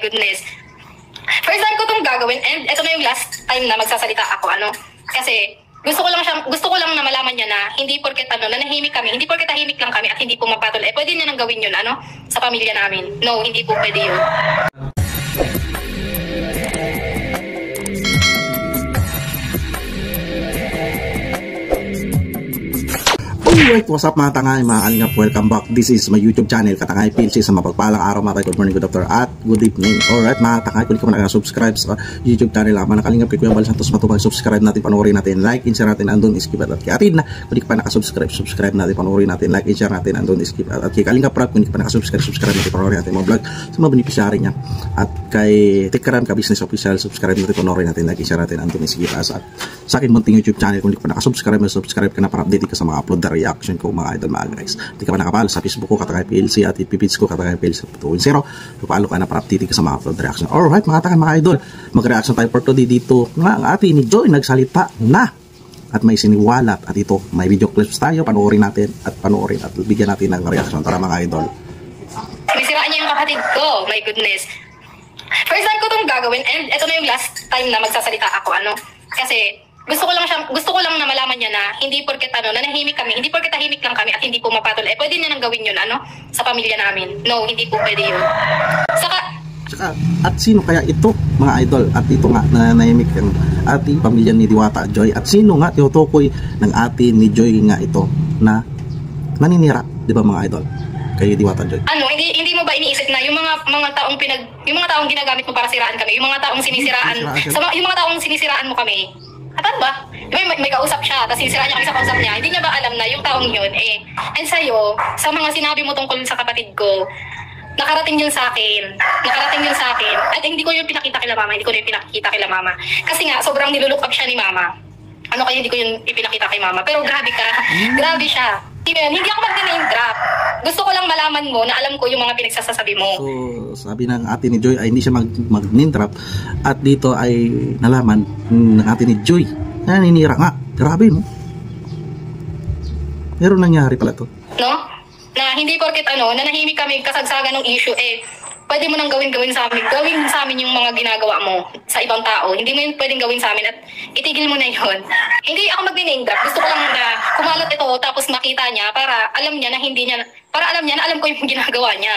goodness. First time ko itong gagawin and ito na yung last time na magsasalita ako, kasi gusto ko lang na malaman niya na hindi porket na nahimik kami, hindi porket tahimik lang kami at hindi pumapatol, pwede niya nang gawin yun, sa pamilya namin. No, hindi po pwede yun. Alright, what's up mga tangay, mga kalingap, welcome back. This is my YouTube channel, Katangay PLC. Sa mapagpalang araw mga tayo, good morning, good afternoon, at good evening. Alright mga tangay, kung di ka man nakasubscribe sa YouTube channel, mga kalingap, kay Kuya Bal Santos Matubag, subscribe natin, panoorin natin, like, and share natin, andun, skip at kiatin na. Kung di ka pa nakasubscribe, subscribe natin, panoorin natin, like, and share natin, andun, skip at kay Kalingap Rap, kung di ka pa nakasubscribe, subscribe natin, panoorin natin mga vlog sa mga beneficiary niya. At kay Tikaram ka Business Official, subscribe natin, panoorin natin, like, and share natin, andun, skip at sa akin munting YouTube channel, kung di ka pa nakasubscribe, subscribe ka na para update ka sa mga upload na reaction ko mga idol mga guys. Hindi ka pa nakapalo sa Facebook ko, Katangay PLC, at ipipits ko, Katangay PLC 2.0. Papalo ka na para update ka sa mga upload reaction. Alright mga tangay mga idol, mag-reaction tayo for today dito nga ang ate ni Joy nagsalita na at may siniwalat, at ito may video clips tayo, panoorin natin at bigyan natin ng reaction. Tara mga idol. Sinisiraan niya yung kapatid ko, my goodness. First time ko itong gagawin and ito na yung last time na magsasalita ako, kasi gusto ko lang na malaman niya na hindi porket na nahimik kami, hindi porket tahimik lang kami at hindi pumapatol, pwede niya nang gawin yun, sa pamilya namin. No, hindi po pwede yun. Saka, at sino kaya ito mga idol? At ito nga na nahimik ang ating pamilya ni Diwata Joy, at sino nga tinutukoy ng ate ni Joy nga ito na naninira, di ba mga idol? Kay Diwata Joy. Hindi mo ba iniisip na yung mga taong ginagamit mo para siraan kami, yung mga taong sinisiraan, yung mga taong sinisiraan mo kami, atan ba? May kausap siya, tapos sinisiraan niya kami sa kausap niya. Hindi niya ba alam na yung taong yun, and sa'yo, sa mga sinabi mo tungkol sa kapatid ko, nakarating yun sa akin. At hindi ko yung pinakita kila mama. Kasi nga, sobrang nilulook up siya ni mama. Kaya hindi ko yung ipinakita kay mama. Pero grabe ka. Grabe siya. Hindi ako mag-name drop. Gusto ko lang malaman mo na alam ko yung mga pinagsasasabi mo. So, sabi ng ate ni Joy ay hindi siya mag-name drop. At dito ay nalaman ng ate ni Joy na naninira nga. Grabe, no? Meron nangyari pala to. No? Na hindi porket na nahimik kami kasagsagan ng issue, pwede mo nang gawin sa amin yung mga ginagawa mo sa ibang tao. Hindi mo yun pwedeng gawin sa amin at itigil mo na yun. Hindi ako mag-name drop. Gusto ko lang na kumalat ito tapos makita niya para alam niya na alam ko yung ginagawa niya.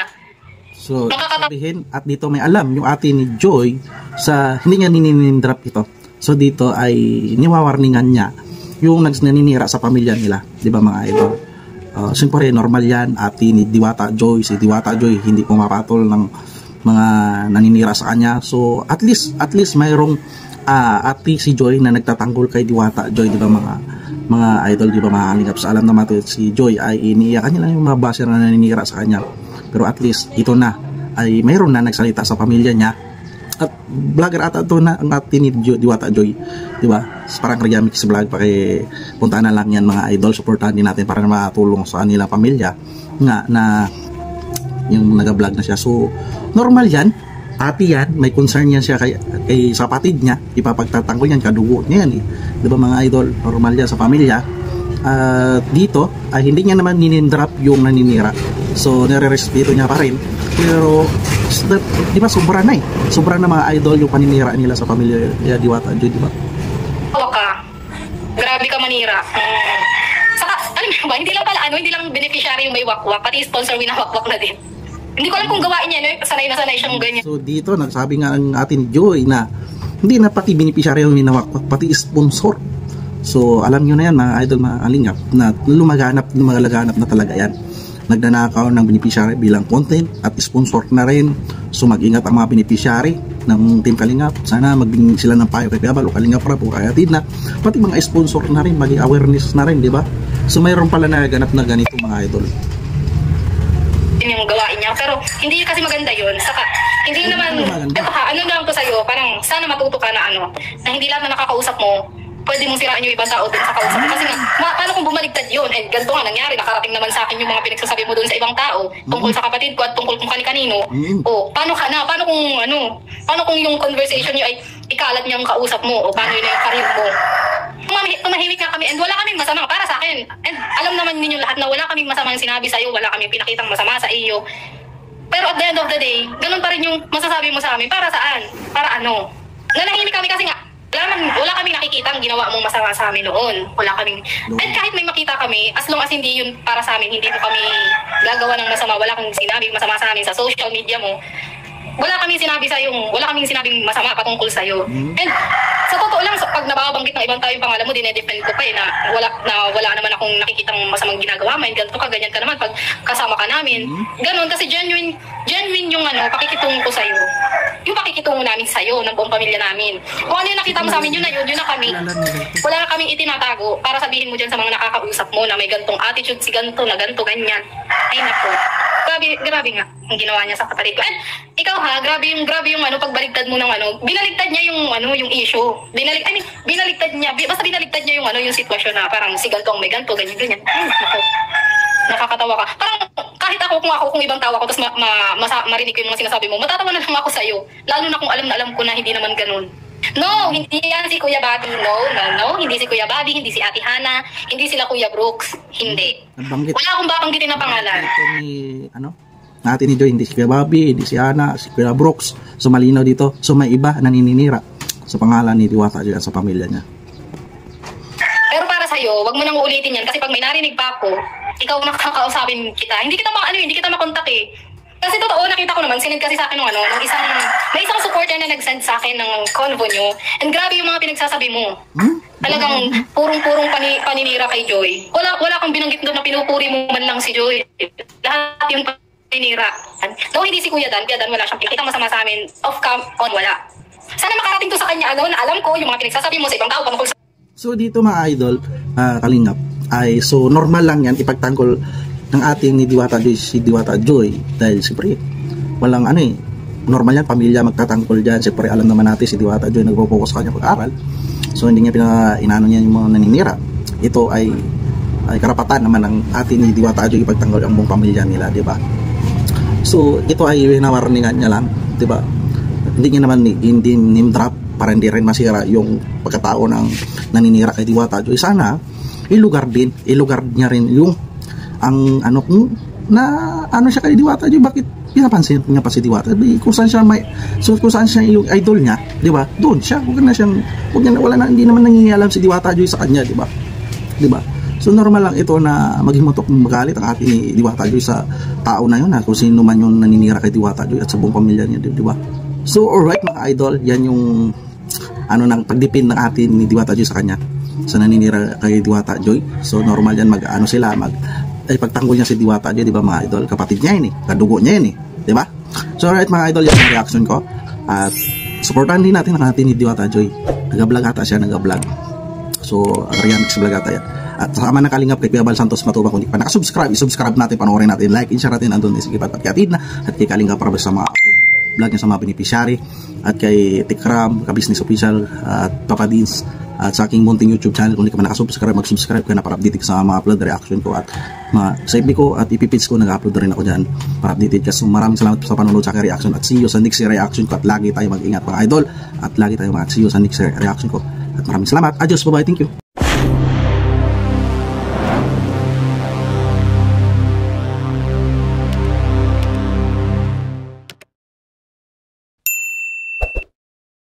So, sabihin, at dito may alam yung ate ni Joy sa hindi niya niname drop ito. So, dito ay niwawarningan niya yung naninira sa pamilya nila. Di ba mga idol? Siyempre normal yan, ate ni Diwata Joy, si Diwata Joy hindi pumapatol ng mga naninira sa kanya. So at least mayroong ate si Joy na nagtatanggol kay Diwata Joy, di ba mga idol, di ba mga kalingap? Sa alam naman si Joy ay iniiyakan niya lang yung mga basher na naninira sa kanya, pero at least ito na ay mayroon na nagsalita sa pamilya niya. At vlogger ata ito na ang ate ni Diwata Joy, di ba? Parang Regamix vlog, puntaan na lang yan mga idol, supportahan din natin para makatulong sa kanilang pamilya nga na yung nag-vlog na siya. So normal yan, ate yan, may concern yan siya kay sa kapatid niya, ipapagtatanggol yan, kadugo niya yan, di ba mga idol? Normal yan sa pamilya. Dito ay hindi niya naman ninindrop yung naninira, so nire-respeto niya pa rin, pero di ba sobra na mga idol yung paninira nila sa pamilya ni Diwata Joy, di ba? Grabe ka manira. Saka alam mo ba, hindi lang beneficiary yung may wakwak, pati sponsor winawakwak na din. Hindi ko alam kung gawain niya, sanay na sanay siyang ganyan. So dito nagsabi nga ang atin Joy na hindi na pati beneficiary yung winawakwak, pati sponsor. So alam nyo na yan mga idol, mga alingap, na lumaganap na talaga yan. Nagnanakaw ng beneficiary bilang content at sponsor na rin. So mag-ingat ang mga beneficiary ng Team Kalingap. Sana magbigay sila ng payo kay Kuya Bal o Kalingap Rap o kaya Atid na, pati mga sponsor na rin, maging awareness na rin, di ba? So mayroon pala naganap na ganito mga idol. Yung gawain niya, pero hindi kasi maganda yun. Saka hindi naman, lang ko sa'yo, parang sana matuto ka na na hindi lang na nakakausap mo pwede mong siraan yung ibang tao dun sa kausap mo. Kasi nga, paano kung bumaligtad yun? And ganito nga nangyari, nakarating naman sa akin yung mga pinagsasabi mo dun sa ibang tao, tungkol sa kapatid ko at tungkol kung kani-kanino. O, paano kung yung conversation nyo ay ikalat niyang kausap mo, o paano yun yung karir mo? Tumahimik nga kami, and wala kaming masama para sa akin. And alam naman ninyo lahat na wala kaming masamang sinabi sa'yo, wala kaming pinakitang masama sa iyo. Pero at the end of the day, ganun pa rin yung masasabi mo sa amin. Para saan? Para ano? Nanahimik kami kasi nga, wala kaming nakikita ang ginawa mong masama sa amin noon. Wala kaming, at kahit may makita kami, as long as hindi yun para sa amin, hindi mo kami gagawa ng masama, wala kang sinabi masama sa amin sa social media mo, wala kaming sinabing masama patungkol sa'yo. And sa totoo lang, pag nababanggit ng ibang tao yung pangalan mo, dinedefend ko pa na wala naman akong nakikitang masamang ginagawa, man, ganito ka, ganyan ka naman pag kasama ka namin. Ganon, kasi genuine yung pakikitungo ko sa'yo. Yung pakikitungo namin sa'yo, ng buong pamilya namin. Kung ano yung nakita mo sa amin, yun na kami. Wala na kaming itinatago para sabihin mo dyan sa mga nakakausap mo na may gantong attitude, si ganto, na ganto, ganyan. Ay nako. Grabe nga ang ginawa niya sa kapatid ko. And ikaw grabe yung pagbaligtad mo ng binaligtad niya yung issue. Binaligtad niya yung sitwasyon na parang si ganto ang may ganto, ganyan. Nako. Nakakatawa ka. Parang kahit kung ibang tao ako, tapos marinig ko yung mga sinasabi mo, matatawa na lang ako sa'yo. Lalo na kung alam na alam ko na hindi naman ganun. No, hindi yan si Kuya Bobby. No. Hindi si Kuya Bobby, hindi si Ate Hana, hindi sila Kuya Brooks. Hindi. Wala akong babanggitin na pangalan. Ito natin ni Joy, hindi si Kuya Bobby, hindi si Hana, si Kuya Brooks. So malinaw dito. So may iba naninira sa pangalan ni Diwata Joy at sa pamilya niya. Pero para sa'yo, wag mo nang uulitin yan kasi pag may narinig pa ako, ikaw nakakausapin kita. Hindi kita makontak eh. Kasi totoo, nakita ko naman, sinend kasi sa akin may isang supporter na nag-send sa akin ng convo nyo. And grabe yung mga pinagsasabi mo. Talagang purong-purong paninira kay Joy. Wala kang binanggit doon na pinupuri mo man lang si Joy. Lahat yung paninira. No, hindi si Kuya Dan wala siyang pinakita masama sa amin. Off-cam, wala. Sana makarating to sa kanya, na alam ko yung mga pinagsasabi mo sa ibang tao patungkol sa... So dito mga idol, kalingap, so normal lang yan ipagtanggol ng ating ni Diwata Joy, si Diwata Joy, dahil siyempre walang normal yan, pamilya magtatangkol dyan. Siyempre alam naman natin si Diwata Joy nagpo-focus sa kanyang pag-aaral, so hindi niya inaano niya yung mga naninira. Ito ay karapatan naman ng ating ni Diwata Joy ipagtanggol ang buong pamilya nila, di ba? So ito ay nawarningan niya lang, di ba? Hindi niya naman hindi name drop para hindi rin masira yung pagkatao ng naninira kay Diwata Joy. Sana ilugar niya rin yung siya kay Diwata Joy. Bakit pinapansin niya pa si Diwata? Kung saan siya yung idol niya, di ba? Doon siya, hindi naman nangingialam si Diwata Joy sa kanya, di ba? Di ba? So normal lang ito na maging magalit ang ating ni Diwata Joy sa tao na yun, kung sino man yung naninira kay Diwata Joy at sa buong pamilya niya, di ba? So alright mga idol, yan yung ng pagdipin ng atin ni Diwata Joy sa kanya, sa naninira kay Diwata Joy. So normal yan pagtanggol niya si Diwata Joy, di ba mga idol? Kapatid niya yun kadugo niya yun di ba? So alright mga idol, yan yung reaction ko. At supportan din natin ang atin ni Diwata Joy. Nag-vlog ata siya, So Rianix vlog ata yan. At sama na kalingap kay Kuya Bal Santos Matubang. Kung di pa nakasubscribe, isubscribe natin, panoorin natin, like, and share natin, andun din sige patpatkiatid na. At kay Kalingap para sa mga vlog niya sa mga beneficiary, at kay Tikram, ka-business official, at Papa Dins, at sa aking munting YouTube channel. Kung di ka pa nakasubscribe, mag-subscribe ka na para updated ka sa mga upload reaction ko at mga save ko at ipipits ko, nag-upload rin ako dyan para updated ka. So maraming salamat sa panonood sa aking reaction at see you sa next reaction ko, at lagi tayo mag-ingat mga idol, at lagi tayo see you sa next reaction ko, at maraming salamat. Adios, bye bye, thank you.